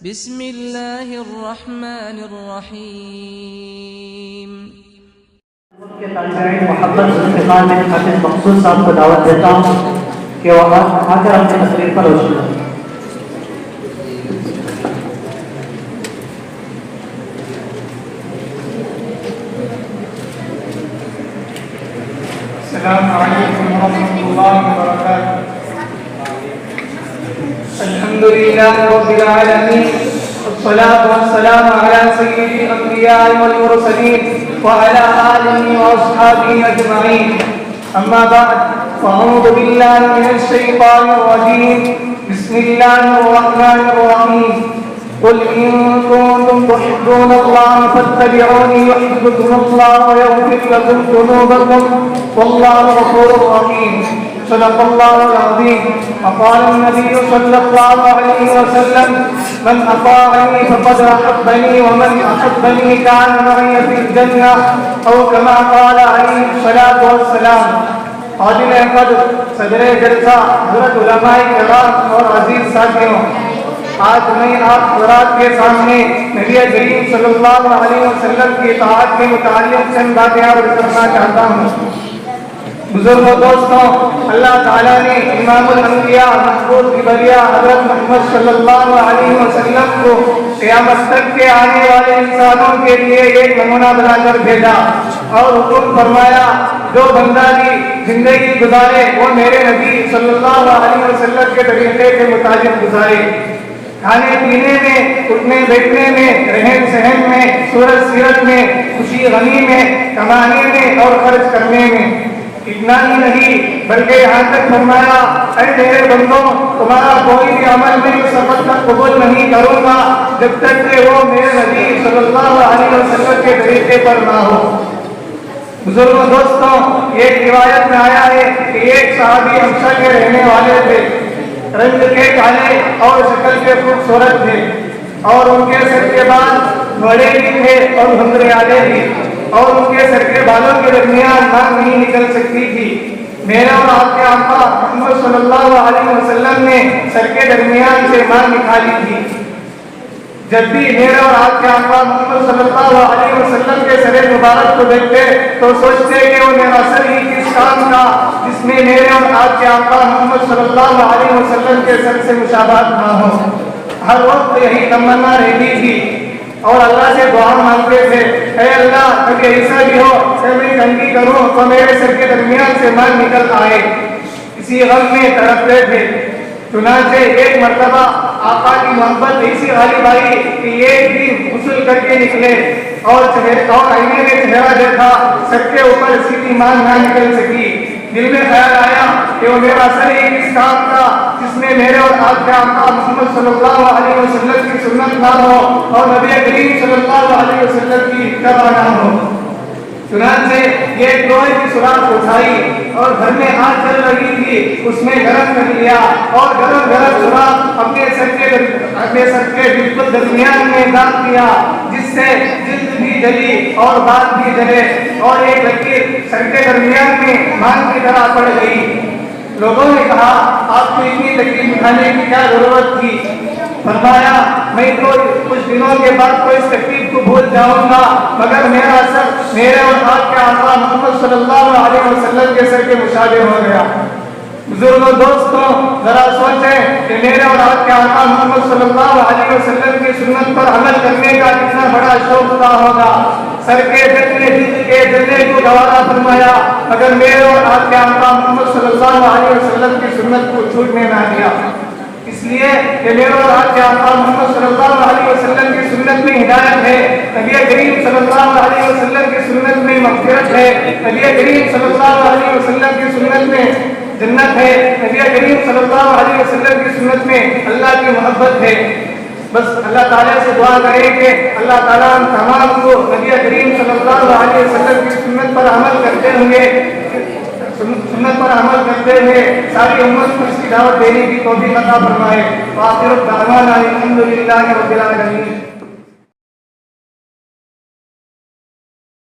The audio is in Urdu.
بسم اللہ الرحمن الرحیم۔ کے طالب علم محبت ذوالفقار بن حافظ مقصود صاحب کو دعوت دیتا ہوں کہ وہ آ کر اپنی تقریر پر روشنی ڈالیں۔ السلام علیکم ورحمۃ اللہ وبرکاتہ۔ الحمد للہ رب العالمین، والصلاة والسلام على سید الانبیاء والمرسلین وعلى آلہ واصحابہ اجمعین، اما بعد فاعوذ باللہ من الشیطان الرجیم، بسم اللہ الرحمن الرحیم۔ قل إن كنتم تحبون الله فاتبعوني يحببكم الله ويغفر لكم ذنوبكم والله غفور رحيم۔ صدق الله العظيم۔ وقال النبي صلى الله عليه وسلم: من أطاعني فقد أحبني ومن أحبني كان معي في الجنة، أو كما قال عليه الصلاة والسلام۔ قابل قدر صدر جلسہ حضرت علماء کرام اور عزیز ساتھیوں، آج میں آپ حضرات کے سامنے نبی کریم صلی اللہ علیہ وسلم کی اطاعت کے متعلق چند باتیں عرض کرنا چاہتا ہوں۔ بزرگوں، دوستوں، اللہ تعالیٰ نے امام الانبیاء محبوب کبریا حضرت محمد صلی اللہ علیہ وسلم کو قیامت تک کے آنے والے انسانوں کے لیے ایک نمونہ بنا کر بھیجا اور حکم فرمایا جو بندہ بھی زندگی گزارے وہ میرے نبی صلی اللہ علیہ وسلم کے طریقے کے مطابق گزارے۔ کھانے پینے میں، اٹھنے بیٹھنے میں، رہن سہن میں، صورت سیرت میں، خوشی غمی میں، کمانے میں اور خرچ کرنے میں۔ اتنا ہی نہیں بلکہ یہاں تک فرمایا اے میرے بندوں، تمہارا کوئی بھی عمل میں اس وقت تک قبول نہیں کروں گا جب تک کہ وہ میرے نبی صلی اللہ علیہ وسلم کے طریقے پر نہ ہو۔ بزرگوں، دوستوں، ایک روایت میں آیا ہے کہ ایک صحابی حبشہ کے رہنے والے تھے، رنگ کے کالے اور شکل کے خوبصورت تھے، اور ان کے سر کے بال بڑے بھی تھے اور گھنگریالے بھی، اور ان کے سر کے بالوں کے درمیان ناک نہیں نکل سکتی تھی۔ میرے اور آپ کے آقا محمد صلی اللہ علیہ وسلم نے سر کے درمیان سے ماں نکالی تھی۔ جب بھی میرے اور آپ کے آقا محمد صلی اللہ علیہ وسلم کے سر مبارک کو دیکھتے تو سوچتے کہ وہ میرا سر ہی کس کام کا جس میں میرے اور آپ کے آقا محمد صلی اللہ علیہ وسلم کے سر سے مشابہت نہ ہو۔ ہر وقت یہی تمنا رہتی تھی اور اللہ سے دعا مانگتے تھے، اے اللہ کبھی ایسا بھی ہو کہ میں تنگی کروں تو میرے سر کے درمیان سے مال نکل آئے۔ اسی غم میں تڑپتے تھے۔ چنانچہ ایک مرتبہ آقا کی محبت ایسی غالب آئی کہ ایک دن غسل کر کے نکلے اور آئینے میں چہرہ دیکھا، سر کے اوپر سیدھی مان نہ نکل سکی۔ دل میں خیال آیا کہ وہ میرا سر ہی کس کام کا جس میں میرے اور آپ کے آقا محمد صلی اللہ علیہ وسلم کی سنت نہ ہو اور نبی کریم صلی اللہ علیہ وسلم کی اتباع نہ ہو۔ چنانچہ یہ لوہے کی سوراخ اٹھائی اور گھر میں آگ جل رہی تھی، اس میں گرم کر لیا اور گرم گرم سوراخ اپنے سر کے بالکل درمیان میں ڈال دیا، جس سے جلد بھی جلی اور بال بھی جلے اور ایک لکیر سر کے درمیان میں مان کی طرح پڑ گئی۔ لوگوں نے کہا آپ کو اتنی تکلیف اٹھانے کی کیا ضرورت تھی؟ فرمایا میں تو کچھ دنوں کے بعد کوئی اس تکلیف کو بھول جاؤں گا، مگر میرا سر میرے اور آپ کے آقا محمد صلی اللہ علیہ وسلم کے سر کے مشابہ ہو گیا۔ بزرگوں، دوستوں، ذرا سوچیں کہ میرے اور آپ کے آقا محمد صلی اللہ علیہ وسلم کی سنت پر عمل کرنے کا کتنا بڑا شوق ہوتا ہوگا۔ سر کے جتنے دل کے جلنے کو گوارا فرمایا مگر میرے اور آپ کے آقا محمد صلی اللہ علیہ وسلم کی سنت کو چھوٹنے نہ دیا۔ اس لیے کہ میرے اور آپ کے آقا محمد صلی اللہ علیہ وسلم کی سنت میں ہدایت ہے، نبی کریم صلی اللہ علیہ وسلم کی سنت میں مغفرت ہے، نبی کریم صلی اللہ علیہ وسلم کی سنت میں جنت ہے، نبی کریم صلی اللہ علیہ وسلم کی سنت میں اللہ کی محبت ہے۔ بس اللہ تعالیٰ سے دعا کریں کہ اللہ تعالیٰ ہم تمام کو نبی کریم صلی اللہ علیہ وسلم کی سنت پر عمل کرتے ہوئے ساری امت کو اس کی دعوت دینے کی توفیق عطا فرمائے۔ وآخر دعوانا الحمد للہ رب العالمین۔